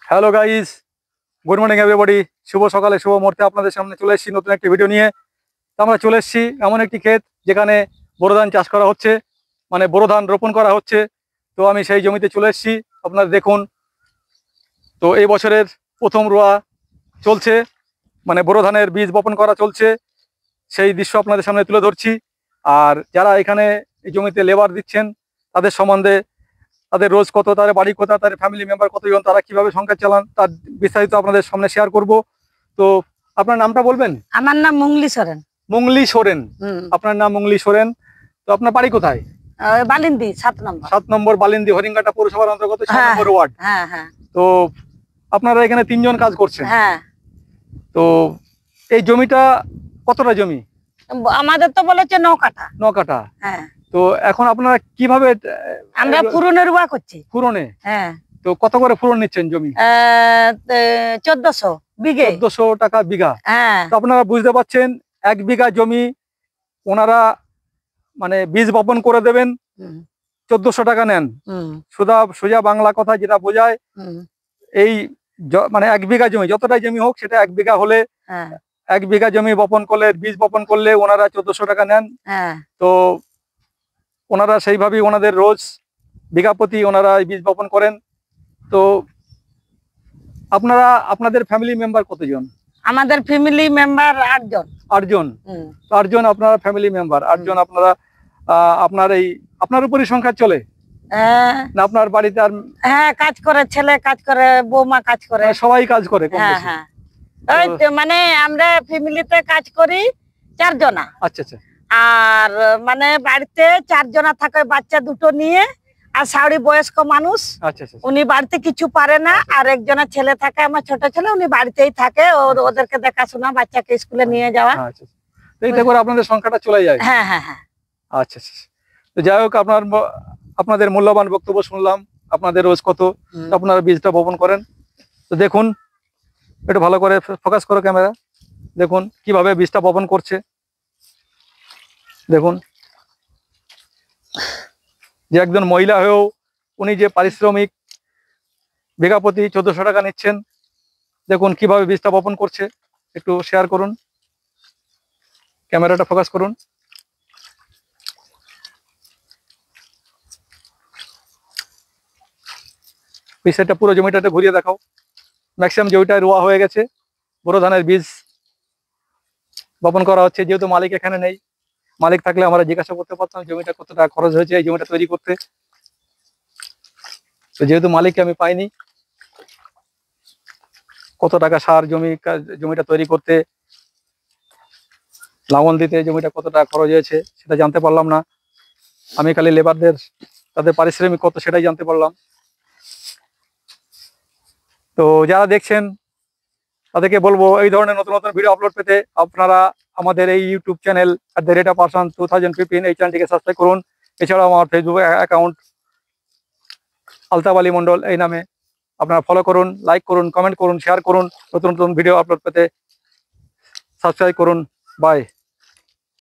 Hello guys, good morning everybody. শুভ সকালে শুভ মুহূর্তে আপনাদের সামনে চলে এসেছি নতুন একটি ভিডিও নিয়ে। তো আমরা চলে এসেছি এমন একটি ক্ষেত যেখানে বোরো ধান চাষ করা হচ্ছে, মানে বোরো ধান রোপণ করা হচ্ছে। তো আমি সেই জমিতে চলে এসেছি, আপনারা দেখুন। তো এই বছরের প্রথম রোয়া চলছে, মানে বোরো ধানের বীজ বপন করা চলছে, সেই দৃশ্য আপনাদের সামনে তুলে ধরছি। আর যারা এখানে এই জমিতে লেবার দিচ্ছেন তাদের সম্বন্ধে, তাদের রোজ কত, তাদের বাড়ি কোথা, তাদের ফ্যামিলি মেম্বার কতজন, তারা কিভাবে সংসার চালান, তার বিস্তারিত আপনাদের সামনে শেয়ার করব। তো আপনার নামটা বলবেন? আমার নাম মুংলি সরেন। মুংলি সোরেন, আপনার নাম মুংলি সোরেন। তো আপনার বাড়ি কোথায়? বালিন্দি 7 নম্বর। 7 নম্বর বালিন্দি, হরিঙ্গাটা পৌরসভার অন্তর্গত 7 নম্বর ওয়ার্ড। হ্যাঁ হ্যাঁ। তো আপনারা এখানে 3 জন কাজ করছেন। হ্যাঁ। তো এই জমিটা কতটা জমি? আমাদের তো বলেছে 9 কাঠা। 9 কাঠা। হ্যাঁ। তো এখন আপনারা কিভাবে? আমরা পুরনে রুয়া করছি। পুরনে? হ্যাঁ। তো কত করে পুরন নিচ্ছেন জমি? 1400 বিঘে। 1400 টাকা বিঘা। হ্যাঁ। তো আপনারা বুঝতে পারছেন, 1 বিঘা জমি ওনারা মানে বীজ বপন করে দেবেন, 1400 টাকা নেন। সোজা বাংলা কথা যেটা বোঝায়, এই মানে 1 বিঘা জমি, যতটাই জমি হোক সেটা 1 বিঘা হলে, 1 বিঘা জমি বপন করলে, বীজ বপন করলে ওনারা 1400 টাকা নেন। তো ওনারা সেইভাবেই ওনাদের রোজ বিঘা প্রতি ওনারা বীজ বপন করেন। তো আপনারা, আপনাদের ফ্যামিলি মেম্বার কতজন? আমাদের ফ্যামিলি মেম্বার 8 জন। 8 জন। 8 জন আপনারা ফ্যামিলি মেম্বার। 8 জন আপনারা, আপনার এই আপনার উপরই সংসার চলে না আপনার বাড়িতে? আর হ্যাঁ, কাজ করে, ছেলে কাজ করে, বৌমা কাজ করে, সবাই কাজ করে। হ্যাঁ হ্যাঁ। মানে আমরা ফ্যামিলিতে কাজ করি 4 জনা। আচ্ছা আচ্ছা। আর মানে বাড়িতে 4 জনা থাকে, বাচ্চা দুটো নিয়ে, আর শাড়ি বয়স্ক মানুষ। আচ্ছা আচ্ছা। উনি বাড়িতে কিছু পারে না। আর একজনের ছেলে থাকে, আমার ছোট ছেলে, উনি বাড়িতেই থাকে, ওদেরকে দেখাশোনা, বাচ্চাকে স্কুলে নিয়ে যাওয়া। আচ্ছা। এইটা করে আপনাদের সংখ্যাটা চলে যায়। হ্যাঁ হ্যাঁ হ্যাঁ। আচ্ছা আচ্ছা। তো যাই হোক, আপনাদের মূল্যবান বক্তব্য শুনলাম। আপনাদের রোজ কত আপনারা বীজটা বপন করেন। তো দেখুন, একটু ভালো করে ফোকাস করো ক্যামেরা। দেখুন কিভাবে বীজটা বপন করছে। দেখুন যে একজন মহিলা হয়েও উনি যে পারিশ্রমিক বিঘা প্রতি 1400 টাকা নিচ্ছেন, দেখুন কিভাবে বীজটা বপন করছে। একটু শেয়ার করুন, ক্যামেরাটা ফোকাস করুন। পিছটা পুরো জমিটা ঘুরিয়ে দেখাও। ম্যাক্সিমাম জমিটা রোয়া হয়ে গেছে, বোরো ধানের বীজ বপন করা হচ্ছে। যেহেতু মালিক এখানে নেই, মালিক থাকলে আমরা জিজ্ঞাসা করতে পারতাম জমিটা কত টাকা খরচ হয়েছে এই জমিটা তৈরি করতে। তো যেহেতু মালিককে আমি পাইনি, কত টাকা সার জমিটা তৈরি করতে, লাঙল দিতে জমিটা কত টাকা খরচ হয়েছে সেটা জানতে পারলাম না। আমি খালি লেবারদের তাদের পারিশ্রমিক কত সেটাই জানতে পারলাম। তো যারা দেখছেন তাদেরকে বলবো, এই ধরনের নতুন নতুন ভিডিও আপলোড পেতে আপনারা আমাদের এই ইউটিউব চ্যানেল @Arsan2015 এই চ্যানেলটিকে সাবস্ক্রাইব করুন। এছাড়াও আমার ফেসবুক অ্যাকাউন্ট আলতাফ আলী মন্ডল এই নামে আপনারা ফলো করুন, লাইক করুন, কমেন্ট করুন, শেয়ার করুন। নতুন নতুন ভিডিও আপলোড পেতে সাবস্ক্রাইব করুন। বাই।